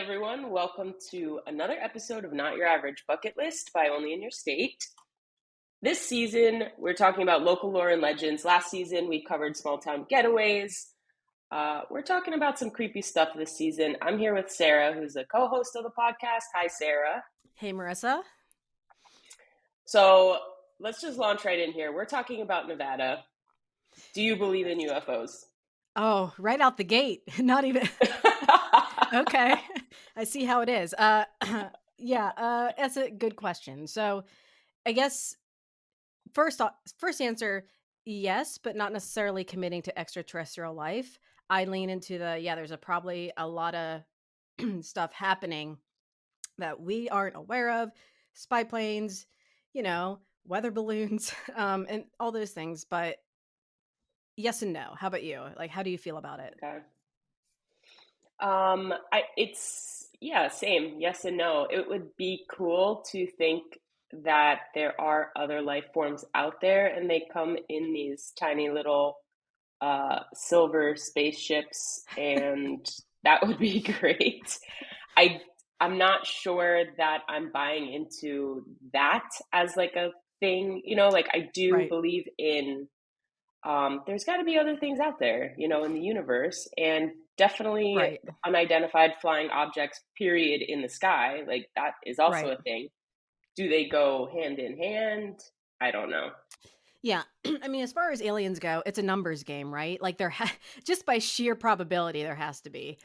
everyone. Welcome to another episode of Not Your Average Bucket List by Only in Your State. This season, we're talking about local lore and legends. Last season, we covered small town getaways. We're talking about some creepy stuff this season. I'm here with Sarah, who's a co-host of the podcast. Hi, Sarah. Hey, Marissa. So let's just launch right in here. We're talking about Nevada. Do you believe in UFOs? Oh, right out the gate. Not even. Okay. I see how it is. That's a good question. So I guess first answer, yes, but not necessarily committing to extraterrestrial life. I lean into there's probably a lot of stuff happening that we aren't aware of, spy planes, weather balloons, and all those things. But yes and no. How about you? Like, how do you feel about it? Okay. Same. Yes and no. It would be cool to think that there are other life forms out there and they come in these tiny little silver spaceships, and that would be great. I I'm not sure that I'm buying into that as like a thing, like I do Right. believe in there's got to be other things out there, in the universe, and definitely Right. unidentified flying objects, period, in the sky. Like that is also Right. a thing. Do they go hand in hand? I don't know. Yeah. I mean, as far as aliens go, it's a numbers game, right? Like just by sheer probability, there has to be.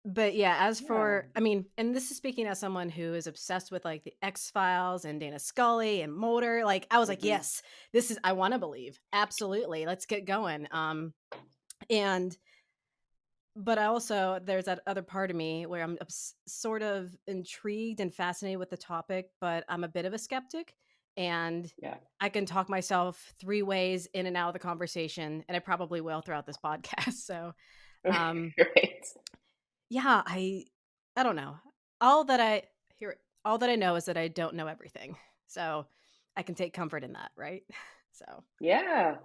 But yeah, as Yeah. for, I mean, and this is speaking as someone who is obsessed with like the X Files and Dana Scully and Mulder. Like, I was like, Hmm. yes, I want to believe. Absolutely. Let's get going. And, but I also, there's that other part of me where I'm sort of intrigued and fascinated with the topic, but I'm a bit of a skeptic. And Yeah. I can talk myself three ways in and out of the conversation, and I probably will throughout this podcast. So, um, Right. yeah, I don't know. All that I all that I know is that I don't know everything. So I can take comfort in that, right? So Yeah.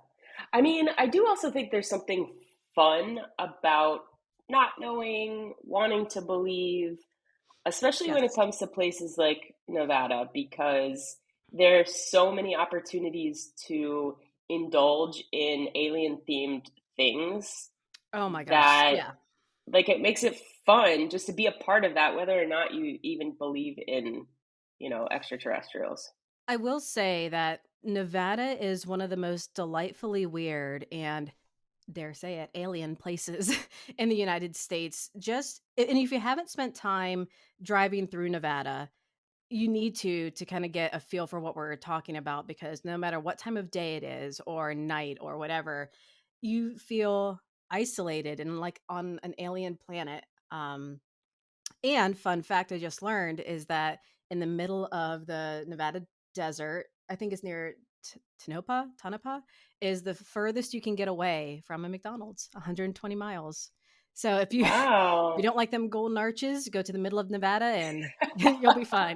I mean, I do also think there's something fun about not knowing, wanting to believe, especially when it yes. comes to places like Nevada, because there's so many opportunities to indulge in alien themed things Oh my gosh. that, Yeah. like, it makes it fun just to be a part of that, whether or not you even believe in, extraterrestrials. I will say that Nevada is one of the most delightfully weird and, dare say it, alien places in the United States. And if you haven't spent time driving through Nevada, you need to kind of get a feel for what we're talking about, because no matter what time of day it is or night or whatever, you feel isolated and like on an alien planet. And fun fact I just learned is that in the middle of the Nevada desert, I think it's near Tonopah, is the furthest you can get away from a McDonald's, 120 miles. So if you if you Wow. don't like them golden arches, go to the middle of Nevada and you'll be fine.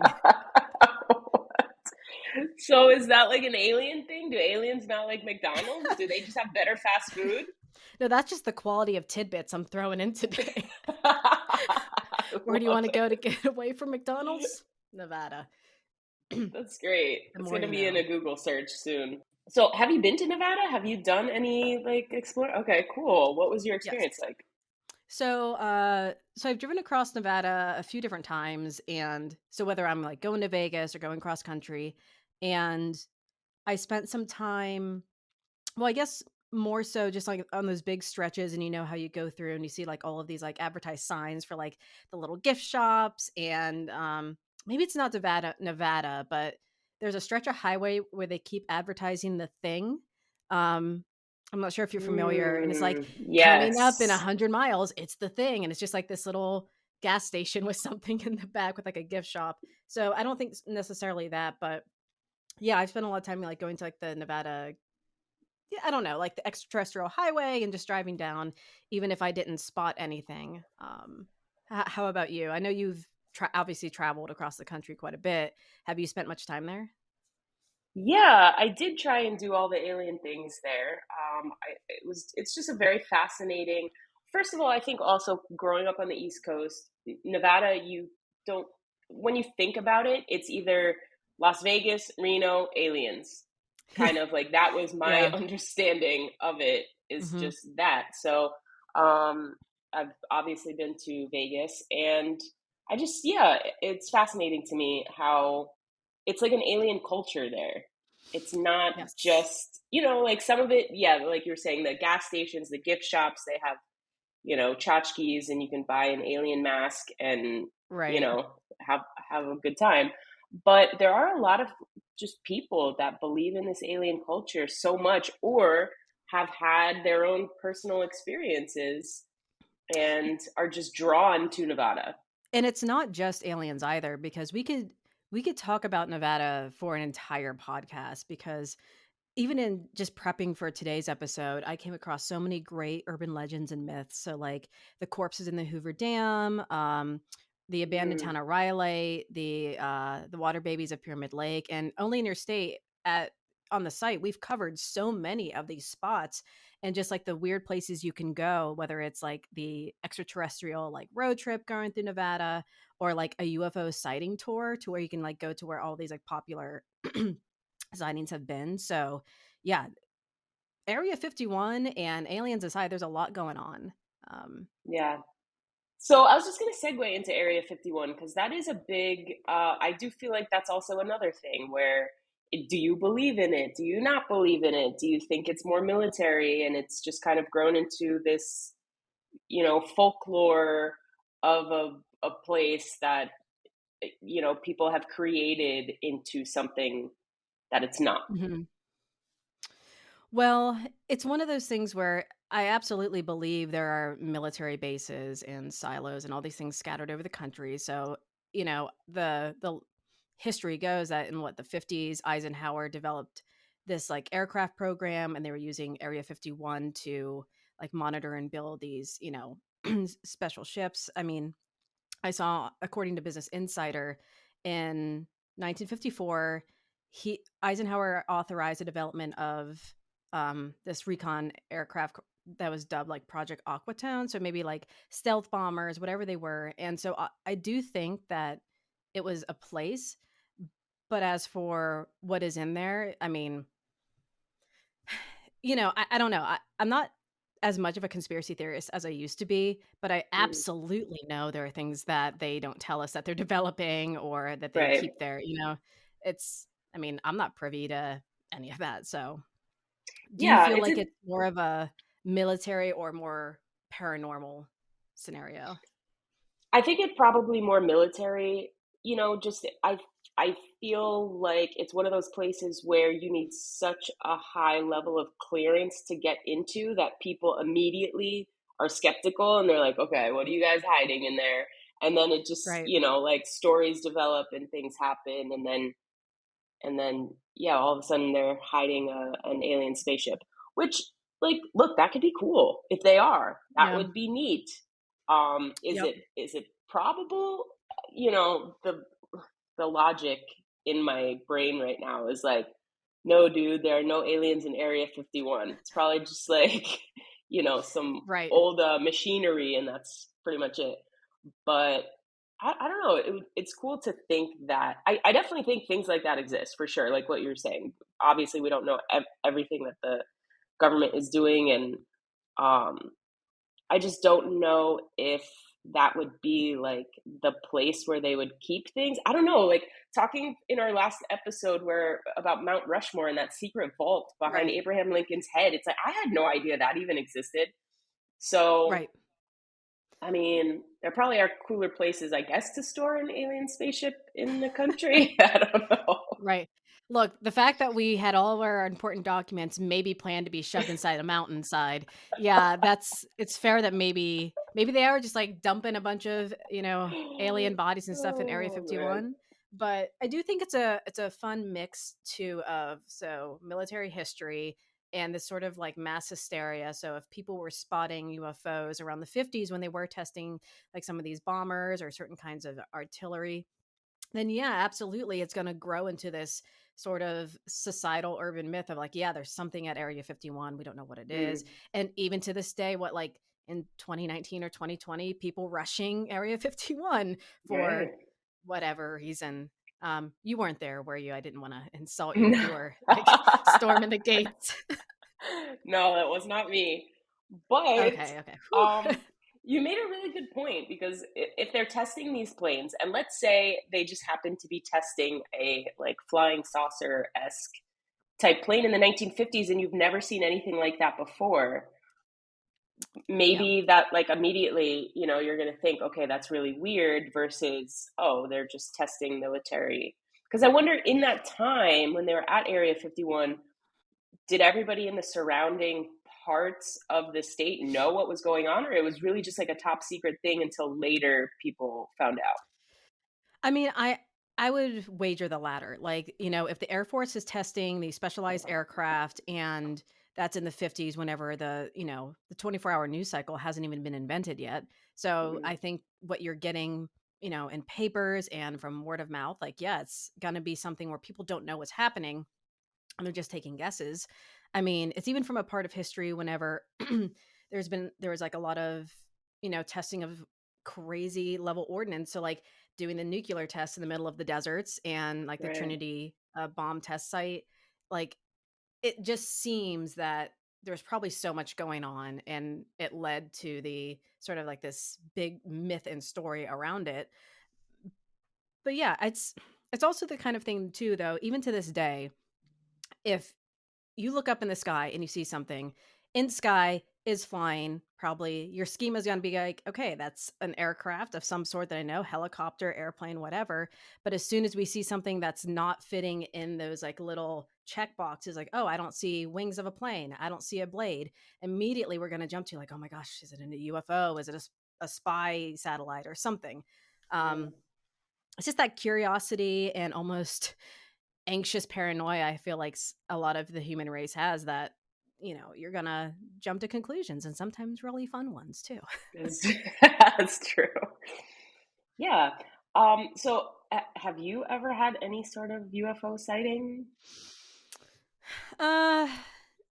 So is that like an alien thing? Do aliens not like McDonald's? Do they just have better fast food? No, that's just the quality of tidbits I'm throwing in today. I Where do you love want to go to it. get away from McDonald's? Nevada. The That's great. It's more going to you be in know. a Google search soon. So, have you been to Nevada? Have you done any like explore? Okay, cool. What was your Yes. experience like? So I've driven across Nevada a few different times, and so whether I'm like going to Vegas or going cross country, and I spent some time. Well, I guess more so just like on those big stretches, and you know how you go through and you see like all of these like advertised signs for like the little gift shops, and maybe it's not Nevada, but there's a stretch of highway where they keep advertising the thing. Um, I'm not sure if you're familiar, and it's like coming up in Yes. 100 miles, it's the thing, and it's just like this little gas station with something in the back with like a gift shop. So I don't think necessarily that, but yeah, I've spent a lot of time like going to like the Nevada, yeah, I don't know, like the extraterrestrial highway and just driving down, even if I didn't spot anything. How about you? I know you've obviously traveled across the country quite a bit. Have you spent much time there? Yeah, I did try and do all the alien things there. It's just a very fascinating first of all, I think also growing up on the East Coast, Nevada, you don't, when you think about it, it's either Las Vegas, Reno, aliens. Kind of like that was my Yeah. understanding of it, is Mhm. just that. So, um, I've obviously been to Vegas, and I just, yeah, it's fascinating to me how it's like an alien culture there. It's not Yes. just, like some of it, yeah, like you're saying, the gas stations, the gift shops, they have, tchotchkes, and you can buy an alien mask and, you Right. know, have have a good time. But there are a lot of just people that believe in this alien culture so much, or have had their own personal experiences and are just drawn to Nevada. And it's not just aliens either because we could talk about Nevada for an entire podcast because even in just prepping for today's episode, I came across so many great urban legends and myths. So, like the corpses in the Hoover Dam, the abandoned Mm, town of Riley, the water babies of Pyramid Lake, and only in your state at on the site we've covered so many of these spots and just like the weird places you can go, whether it's like the extraterrestrial like road trip going through Nevada or like a UFO sighting tour to where you can like go to where all these like popular sightings have been. So, yeah, Area 51 and aliens aside, there's a lot going on. Um, yeah. So I was just going to segue into Area 51 because that is a big, I do feel like that's also another thing where do you believe in it? Do you not believe in it? Do you think it's more military and it's just kind of grown into this, folklore of a place that, people have created into something that it's not? mhm. Well, it's one of those things where I absolutely believe there are military bases and silos and all these things scattered over the country. So, the history goes that in what the 50s, Eisenhower developed this like aircraft program and they were using Area 51 to like monitor and build these, special ships. I mean, I saw, according to Business Insider, in 1954, Eisenhower authorized the development of this recon aircraft that was dubbed like Project Aquatown. So maybe like stealth bombers, whatever they were. And so I do think that it was a place. But as for what is in there, I mean, I don't know. I'm not as much of a conspiracy theorist as I used to be, but I Mm, absolutely know there are things that they don't tell us that they're developing or that they right. keep there. It's, I mean, I'm not privy to any of that. So do you Yeah, feel it's like a it's more of a military or more paranormal scenario? I think it probably more military, just I feel like it's one of those places where you need such a high level of clearance to get into that people immediately are skeptical and they're like, "Okay, what are you guys hiding in there?" And then it just, Right. like stories develop and things happen, and then yeah, all of a sudden they're hiding an alien spaceship, which, like, look, that could be cool if they are. That Yeah. would be neat. Is Yep. it probable? The logic in my brain right now is like, no, dude, there are no aliens in Area 51. It's probably just like, some Right. old machinery, and that's pretty much it. But I don't know. It's cool to think that I definitely think things like that exist for sure. Like what you were saying. Obviously, we don't know everything that the government is doing, and um, I just don't know if that would be like the place where they would keep things. I don't know. Like talking in our last episode where about Mount Rushmore and that secret vault behind Right. Abraham Lincoln's head. It's like I had no idea that even existed. So Right. I mean, there probably are cooler places, I guess, to store an alien spaceship in the country. I don't know. Right. Look, the fact that we had all of our important documents maybe planned to be shoved inside a mountainside, yeah, it's fair that maybe they are just like dumping a bunch of, alien bodies and stuff in Area Oh man. 51. But I do think it's a fun mix too of so military history and this sort of like mass hysteria. So if people were spotting UFOs around the 50s when they were testing like some of these bombers or certain kinds of artillery, then yeah, absolutely, it's going to grow into this sort of societal urban myth of like, yeah, there's something at Area 51. We don't know what it is. Mm, And even to this day, what like in 2019 or 2020, people rushing Area 51 for Right. whatever reason. You weren't there, were you? I didn't want to insult you No. if you were like storming the gates. No, that was not me. But Okay, okay. Whew. um, you made a really good point because if they're testing these planes, and let's say they just happen to be testing a like flying saucer esque type plane in the 1950s, and you've never seen anything like that before, Yeah. maybe that like immediately, you're going to think, okay, that's really weird versus, oh, they're just testing military. Because I wonder in that time when they were at Area 51, did everybody in the surrounding parts of the state know what was going on, or it was really just like a top secret thing until later people found out? I mean, I would wager the latter. Like, if the Air Force is testing these specialized aircraft and that's in the 50s whenever the 24-hour news cycle hasn't even been invented yet. So, Mm, I think what you're getting, in papers and from word of mouth, like, yeah, it's going to be something where people don't know what's happening and they're just taking guesses. I mean, it's even from a part of history whenever there was like a lot of, testing of crazy level ordnance. So like doing the nuclear tests in the middle of the deserts and like the right. Trinity bomb test site, like it just seems that there's probably so much going on and it led to the sort of like this big myth and story around it. But yeah, it's also the kind of thing too though, even to this day, if you look up in the sky and you see something in the sky is flying, probably your schema is going to be like, okay, that's an aircraft of some sort that I know, helicopter, airplane, whatever. But as soon as we see something that's not fitting in those like little check boxes, like, oh, I don't see wings of a plane, I don't see a blade, immediately we're going to jump to like, oh my gosh, is it a UFO? Is it a spy satellite or something? Right. um it's just that curiosity and almost anxious paranoia I feel like a lot of the human race has, that you're gonna jump to conclusions and sometimes really fun ones too. That's, that's true. Yeah. So have you ever had any sort of UFO sighting? uh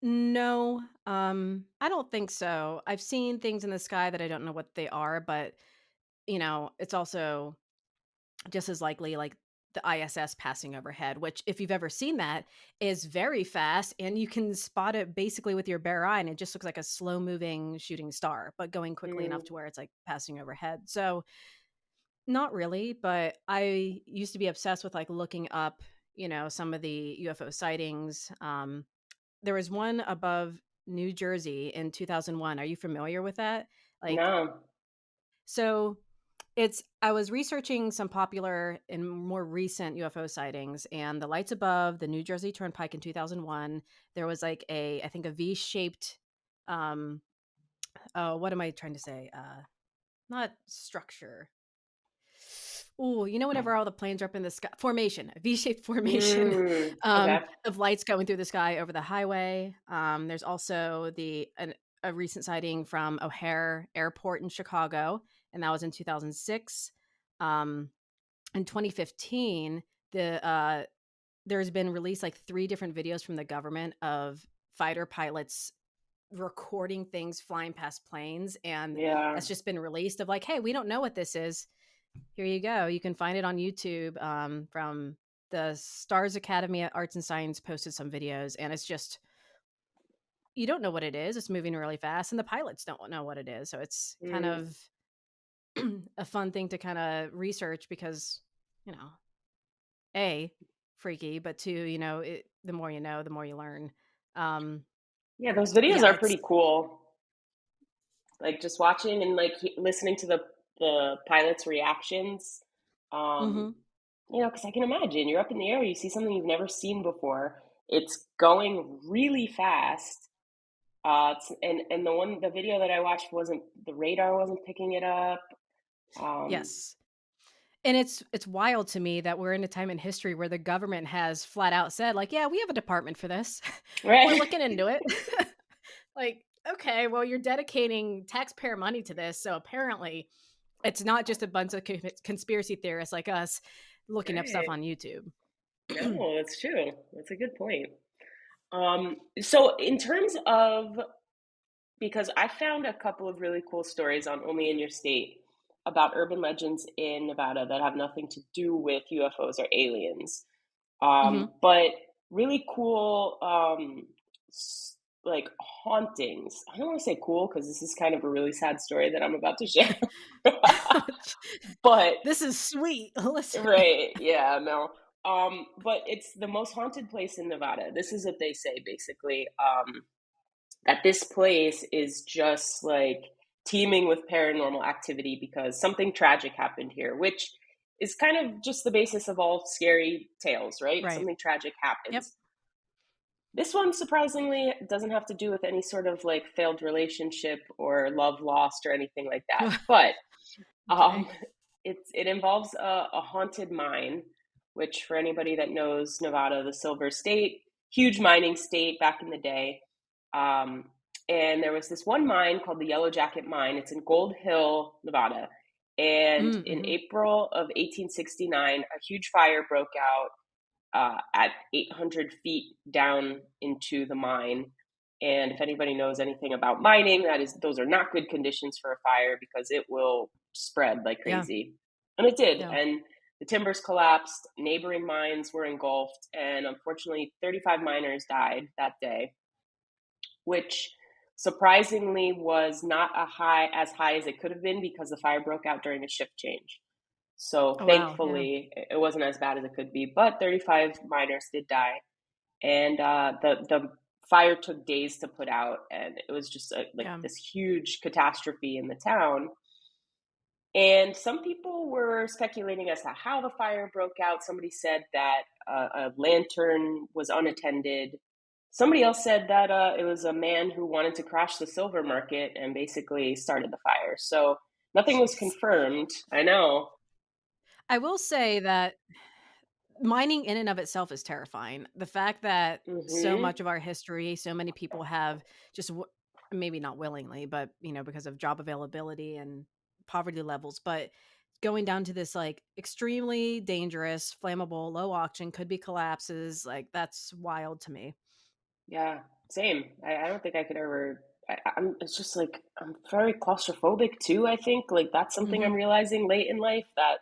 no, I don't think so. I've seen things in the sky that I don't know what they are, but it's also just as likely like the ISS passing overhead, which if you've ever seen that is very fast and you can spot it basically with your bare eye and it just looks like a slow moving shooting star, but going quickly enough Mm, to where it's like passing overhead. So not really, but I used to be obsessed with like looking up, some of the UFO sightings. There was one above New Jersey in 2001. Are you familiar with that? Like, no. so I was researching some popular and more recent UFO sightings, and the lights above the New Jersey Turnpike in 2001, there was like I think a V-shaped, um, oh, what am I trying to say? Not structure. Oh, whenever all the planes are up in the sky, formation, a V-shaped formation Mm, okay. of lights going through the sky over the highway. There's also a recent sighting from O'Hare Airport in Chicago, and that was in 2006. Um, in 2015, there's been released like 3 different videos from the government of fighter pilots recording things flying past planes, and Yeah. that's just been released of like, "Hey, we don't know what this is. Here you go. You can find it on YouTube." From the Stars Academy at Arts and Science posted some videos, and it's just you don't know what it is. It's moving really fast, and the pilots don't know what it is. So it's kind Mm, of a fun thing to kind of research because, you know, A, freaky, but two, the more you know, the more you learn. Um, yeah, those videos yeah, are it's pretty cool. Like just watching and like listening to the pilots' reactions. Um, mhm. because I can imagine you're up in the air, you see something you've never seen before. It's going really fast. And the video that I watched wasn't the radar wasn't picking it up. Um, Yes. And it's wild to me that we're in a time in history where the government has flat out said like, "Yeah, we have a department for this. We're right. looking into it." Like, okay, well, you're dedicating taxpayer money to this, so apparently it's not just a bunch of conspiracy theorists like us looking up stuff Right. on YouTube. No, that's true. That's a good point. So in terms of because I found a couple of really cool stories on Only in Your State about urban legends in Nevada that have nothing to do with UFOs or aliens. Mhm. But really cool, like hauntings. I don't want to say cool because this is kind of a really sad story that I'm about to share. But This is sweet. Listen. right, yeah, no. But it's the most haunted place in Nevada. This is what they say basically. That this place is just like teeming with paranormal activity because something tragic happened here, which is kind of just the basis of all scary tales, right? Right. Something tragic Yep. happens. This one surprisingly doesn't have to do with any sort of like failed relationship or love lost or anything like that. But um, Okay. it involves a haunted mine, which for anybody that knows Nevada, the Silver State, huge mining state back in the day. Um, and there was this one mine called the Yellow Jacket Mine. It's in Gold Hill, Nevada. And in Mhm. April of 1869, a huge fire broke out at 800 feet down into the mine. And if anybody knows anything about mining, those are not good conditions for a fire because it will spread like Yeah. crazy. And it did. Yeah. And the timbers collapsed, neighboring mines were engulfed, and unfortunately 35 miners died that day, which surprisingly was not a high as high as it could have been because the fire broke out during a shift change. So Oh, wow. Yeah. thankfully, it wasn't as bad as it could be, but 35 miners did die, and the fire took days to put out, and it was just like Yeah. this huge catastrophe in the town. And some people were speculating as to how the fire broke out. Somebody said that a lantern was unattended. Somebody else said that it was a man who wanted to crash the silver market and basically started the fire. So nothing was Jeez. confirmed. I know. I will say that mining in and of itself is terrifying. The fact that so Hmm. much of our history, so many people have just maybe not willingly, but because of job availability and poverty levels, but going down to this like extremely dangerous, flammable, low oxygen, could be collapses. Like that's wild to me. Yeah, same. I don't think I could ever. I'm. It's just like I'm very claustrophobic too. I think like that's something I'm Hmm. realizing late in life that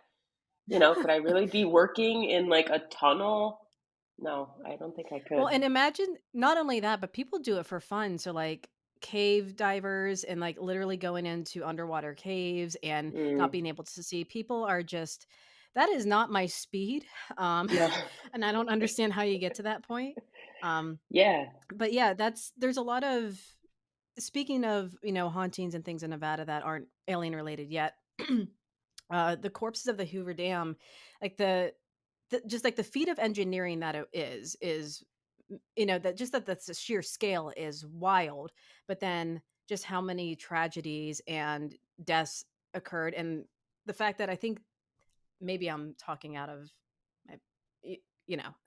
could I really be working in like a tunnel? No, I don't think I Well, could. and imagine not only that, but people do it for fun. So, like cave divers and like literally going into underwater caves and not Mm, being able to see. People are just that is not my speed. Um, no. and I don't understand how you get to that point. Um, Yeah. but yeah, there's a lot of speaking of, hauntings and things in Nevada that aren't alien related yet. The corpses of the Hoover Dam, like just like the feat of engineering that it is that's the sheer scale is wild, but then just how many tragedies and deaths occurred, and the fact that I think maybe I'm talking out of my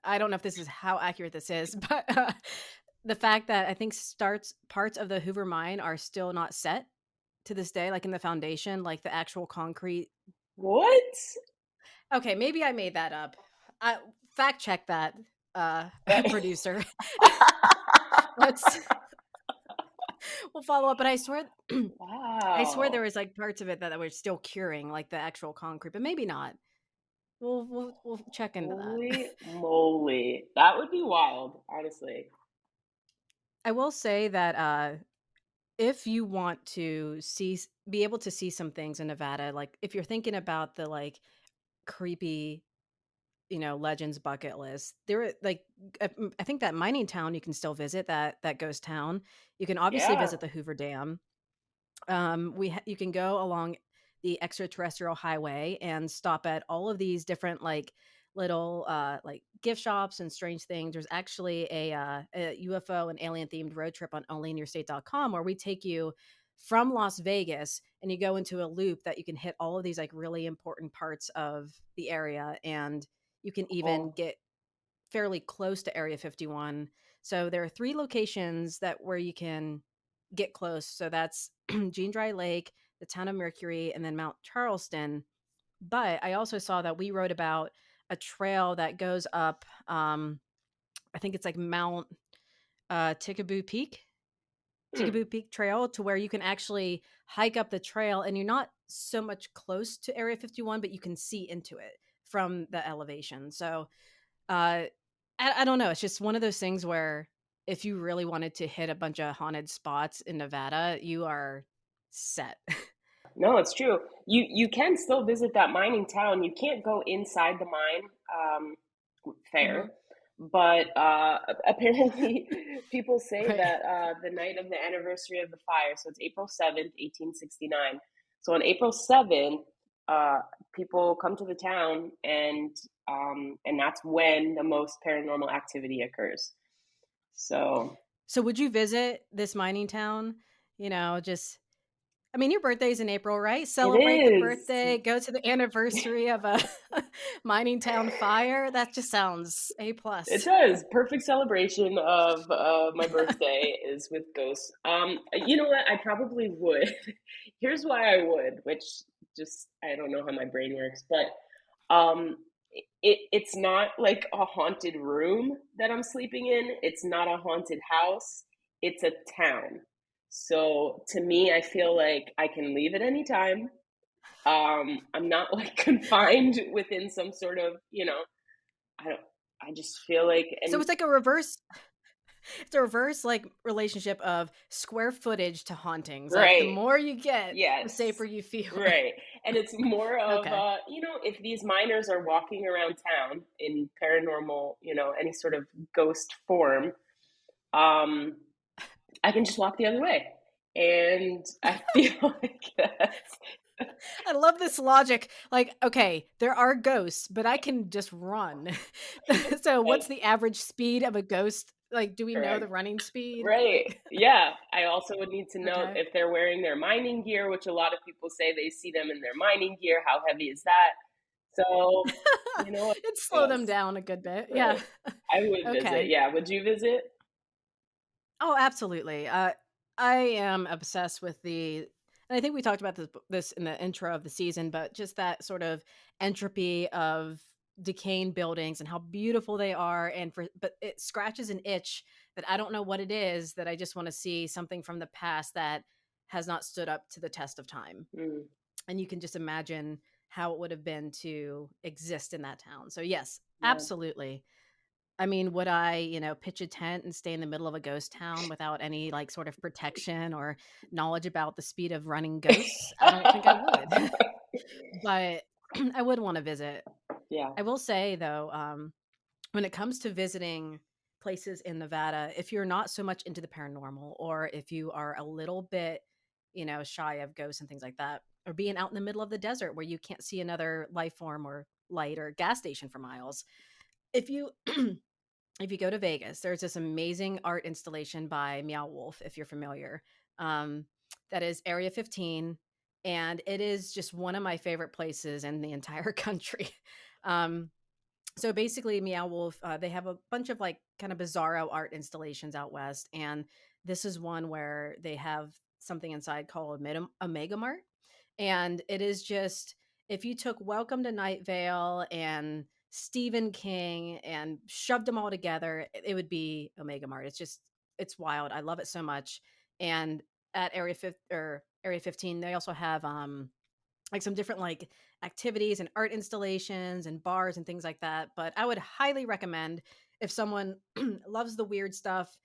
I don't know if this is how accurate this is, but the fact that I think starts parts of the Hoover mine are still not set to this day, like in the foundation, like the actual concrete. What? Okay, maybe I made that up. I fact check that, uh, That- producer. Let's we'll follow up, but I swear there wow. was, like, parts of it that were still curing, like, the actual concrete, but maybe not. We'll check into that. Holy moly. That would be wild, honestly. I will say that, if you want to be able to see some things in Nevada, like, if you're thinking about the, like, creepy legends bucket list. There were like I think that mining town you can still visit that ghost town. You can obviously Yeah. visit the Hoover Dam. You can go along the extraterrestrial highway and stop at all of these different like little like gift shops and strange things. There's actually a UFO and alien themed road trip on onlyinyourstate.com where we take you from Las Vegas and you go into a loop that you can hit all of these like really important parts of the area, and you can even Cool. get fairly close to Area 51. So there are 3 locations that where you can get close. So that's Gene Dry Lake, the town of Mercury, and then Mount Charleston. But I also saw that we wrote about a trail that goes up, I think it's like Mount Tickaboo Peak. Hmm. Chicaboo Peak Trail to where you can actually hike up the trail and you're not so much close to Area 51, but you can see into it from the elevation. So uh, I don't know. It's just one of those things where if you really wanted to hit a bunch of haunted spots in Nevada, you are set. No, it's true. You can still visit that mining town. You can't go inside the mine, Hmm. fair, but apparently people say Right. that the night of the anniversary of the fire, so it's April 7th, 1869. So on April 7th, uh, people come to the town, and that's when the most paranormal activity occurs. So So would you visit this mining town? Just I mean, your birthday's in April, right? it Celebrate the is. birthday, go to the anniversary of a mining town fire. That just sounds A It plus. does. Perfect celebration of my birthday is with ghosts. You know what? I probably would. Here's why I would, which just I don't know how my brain works, but it's not like a haunted room that I'm sleeping in. It's not a haunted house. It's a town. So to me, I feel like I can leave at any time. I'm not like confined within some sort of, I don't. I just feel like, So and it's a reverse like relationship of square footage to hauntings. Like the right. more you get, the Yes. safer you feel. Right. And it's more of, Okay. if these miners are walking around town in paranormal, any sort of ghost form, um, I can just walk the other way. And I feel like that's I love this logic. Like, okay, there are ghosts, but I can just run. So what's that's the average speed of a ghost? Like, do we know the correct. running speed? Right. Like, Yeah. I also would need to know okay. if they're wearing their mining gear, which a lot of people say they see them in their mining gear. How heavy is that? So, you know what? It'd slow them Yes. down a good bit. Yeah. Right. I would visit. Okay. Yeah. Would you visit? Oh, absolutely. I am obsessed with and I think we talked about this in the intro of the season, but just that sort of entropy of decaying buildings and how beautiful they are, but it scratches an itch that I don't know what it is, that I just want to see something from the past that has not stood up to the test of time. Mm, And you can just imagine how it would have been to exist in that town. So yes, yeah. absolutely. I mean, would I, pitch a tent and stay in the middle of a ghost town without any like sort of protection or knowledge about the speed of running ghosts? I don't think I would. But I would want to visit. Yeah. I will say though, when it comes to visiting places in Nevada, if you're not so much into the paranormal or if you are a little bit, shy of ghosts and things like that, or being out in the middle of the desert where you can't see another life form or light or gas station for miles, if you if you go to Vegas, there's this amazing art installation by Meow Wolf, if you're familiar. Um, that is Area 15, and it is just one of my favorite places in the entire country. Um, so basically, Meow Wolf, they have a bunch of like kind of bizarro art installations out west, and this is one where they have something inside called a Mega Mart, and it is just if you took Welcome to Night Vale and Stephen King and shoved them all together, it would be Omega Mart. It's wild. I love it so much. And at Area 15, they also have like some different like activities and art installations and bars and things like that. But I would highly recommend if someone loves the weird stuff,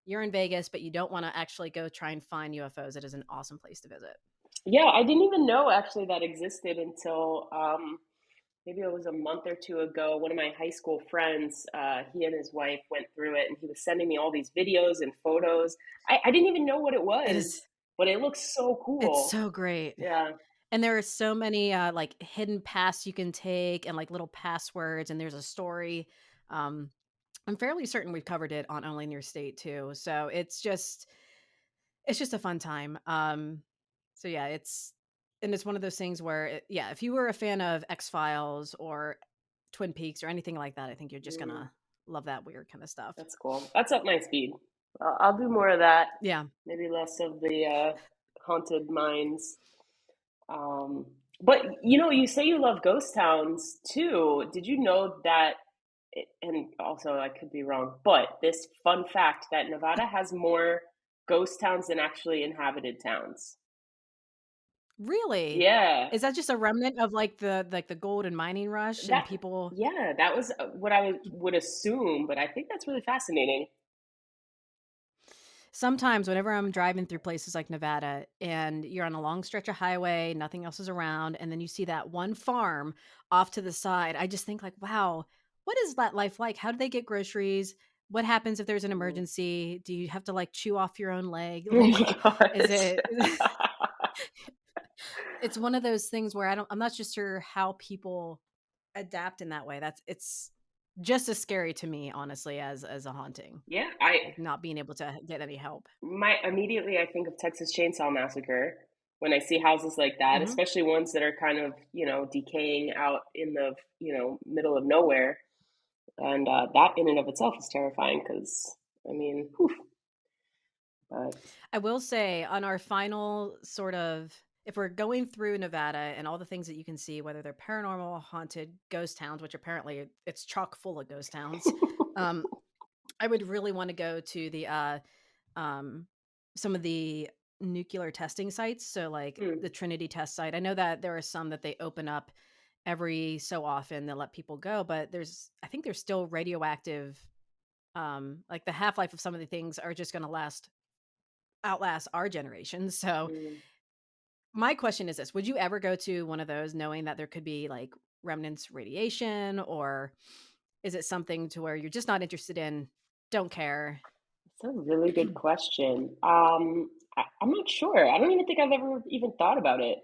you're in Vegas, but you don't want to actually go try and find UFOs. It is an awesome place to visit. Yeah, I didn't even know actually that existed until maybe it was a month or two ago. One of my high school friends, he and his wife went through it, and he was sending me all these videos and photos. I didn't even know what it It is was, but it looks so it's cool. so great. Yeah. And there are so many like hidden paths you can take and like little passwords and there's a story. Um I'm fairly certain we've covered it on Only in Your State too. So it's just a fun time. So yeah, it's one of those things where yeah, if you were a fan of X-Files or Twin Peaks or anything like that, I think you're just going Mm, to love that weird kind of stuff. that's cool. That's up my speed. I'll do more of that. Yeah. Maybe less of the haunted mines. Um, but you say you love ghost towns too. Did you know that? And also, I could be wrong, but this fun fact that Nevada has more ghost towns than actually inhabited towns. Really? Yeah. Is that just a remnant of, like, the gold and mining rush and That people yeah, that was, what I would assume, but I think that's really fascinating. sometimes whenever I'm driving through places like Nevada and you're on a long stretch of highway, nothing else is around, and then you see that one farm off to the side, I just think like, "Wow, what is that life like? How do they get groceries? What happens if there's an Mm. emergency? Do you have to, like, chew off your own leg? Oh my Like, is gosh. it" It's one of those things where I'm not just sure how people adapt in that way. It's just as scary to me, honestly, as a haunting, Yeah, like, not being able to get any help. immediately I think of Texas Chainsaw Massacre when I see houses like that, Mhm. especially ones that are kind of, decaying out in the, middle of nowhere. And that in and of itself is terrifying because, I mean, whew, but I will say on our final sort of if we're going through Nevada and all the things that you can see, whether they're paranormal, haunted, ghost towns, which apparently it's chock full of ghost towns, um, I would really wanna go to um, some of the nuclear testing sites, so, like, mm, the Trinity test site. I know that there are some that they open up every so often, they'll let people go, but I think there's still radioactive, like, the half-life of some of the things are just gonna outlast our generation, so mm. my question is this, would you ever go to one of those knowing that there could be, like, remnants radiation, or is it something to where you're just not interested in, don't care? It's a really good question. I'm not sure. I don't even think I've ever even thought about it.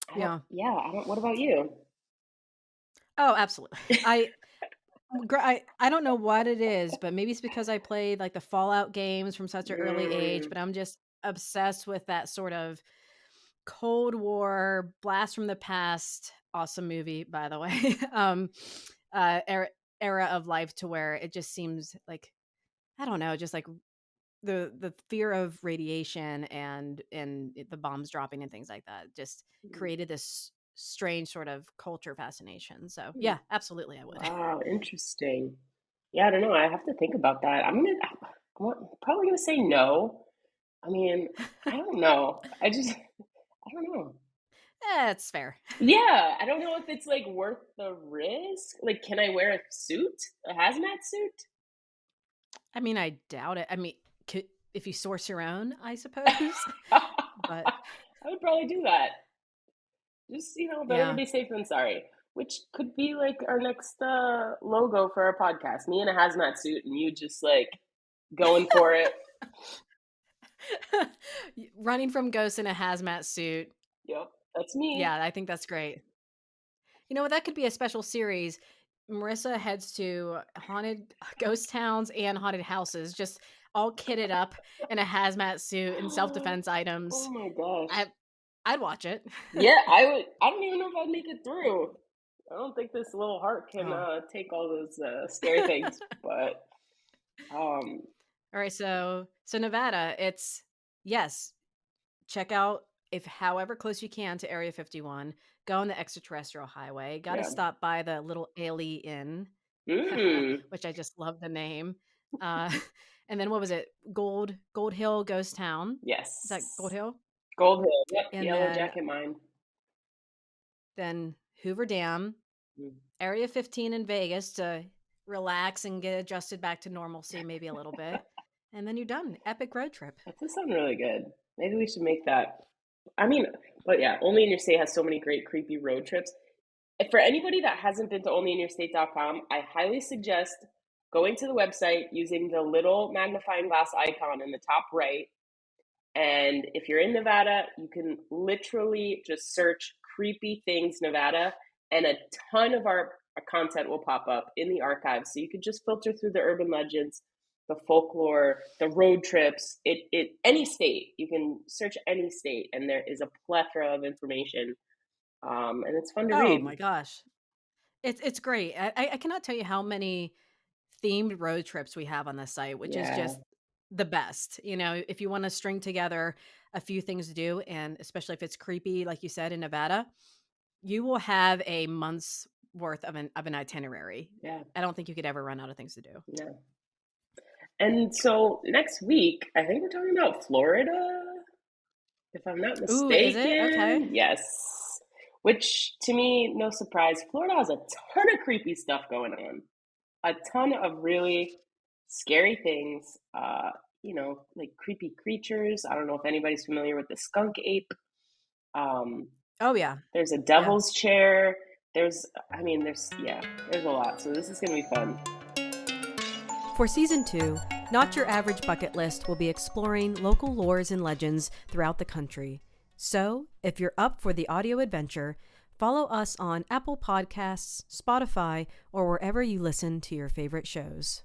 I don't. Yeah. Yeah, I don't. What about you? Oh, absolutely. I don't know what it is, but maybe it's because I played, like, the Fallout games from such an early age, Mm, but I'm just obsessed with that sort of Cold War, blast from the past, awesome movie, by the way, era of life to where it just seems like, I don't know, just like the fear of radiation and the bombs dropping and things like that just mm, created this strange sort of culture fascination. So, mm. yeah, absolutely, I would. Wow, interesting. Yeah, I don't know. I have to think about that. Probably gonna say no. I mean, I don't know. I don't know. That's fair. Yeah, I don't know if it's like worth the risk. Like, can I wear a suit, a hazmat suit? I mean, I doubt it. I mean, could if you source your own, I suppose. But I would probably do that. Just, better to yeah. be safe than sorry. Which could be like our next logo for our podcast. Me in a hazmat suit and you just like going for it. Running from ghosts in a hazmat suit. Yep, that's me. Yeah, I think that's great. You know what? That could be a special series. Marissa heads to haunted ghost towns and haunted houses, just all kitted up in a hazmat suit and self-defense Oh items. my gosh. I I'd watch it. Yeah, I would. I don't even know if I'd make it through. I don't think this little heart can Oh. take all those scary things. But um, All right, so Nevada, it's yes, check out if however close you can to Area 51, go on the extraterrestrial highway. Got to yeah. stop by the little Ailey Inn, Mm, which I just love the name. Uh, and then what was it? Gold Hill Ghost Town. Is that Gold yes. Hill? Gold Hill. Yep. And Yellow jacket mine. then Hoover Dam, Mm. Area 15 in Vegas to relax and get adjusted back to normalcy maybe a little bit. And then you're done. Epic road trip. That does sound really good. Maybe we should make that. I mean, but yeah, Only in Your State has so many great creepy road trips. For anybody that hasn't been to onlyinyourstate.com, I highly suggest going to the website using the little magnifying glass icon in the top right. And if you're in Nevada, you can literally just search creepy things Nevada, and a ton of our content will pop up in the archives. So you could just filter through the urban legends, the folklore, the road trips. It any state you can search any state, and there is a plethora of information, and it's fun to Oh read. my gosh. It's great. I cannot tell you how many themed road trips we have on this site, which is Yeah, just the best. You know, if you want to string together a few things to do, and especially if it's creepy, like you said in Nevada, you will have a month's worth of an itinerary. yeah, I don't think you could ever run out of things to do. yeah. And so next week, I think we're talking about Florida, if I'm not Ooh, is it? Okay. mistaken. Yes. Which to me, no surprise, Florida has a ton of creepy stuff going on. A ton of really scary things. Like creepy creatures. I don't know if anybody's familiar with the skunk ape. Um, Oh, yeah. there's a Yeah. devil's chair. There's a lot. So this is gonna be fun. For season 2, Not Your Average Bucket List will be exploring local lores and legends throughout the country. So, if you're up for the audio adventure, follow us on Apple Podcasts, Spotify, or wherever you listen to your favorite shows.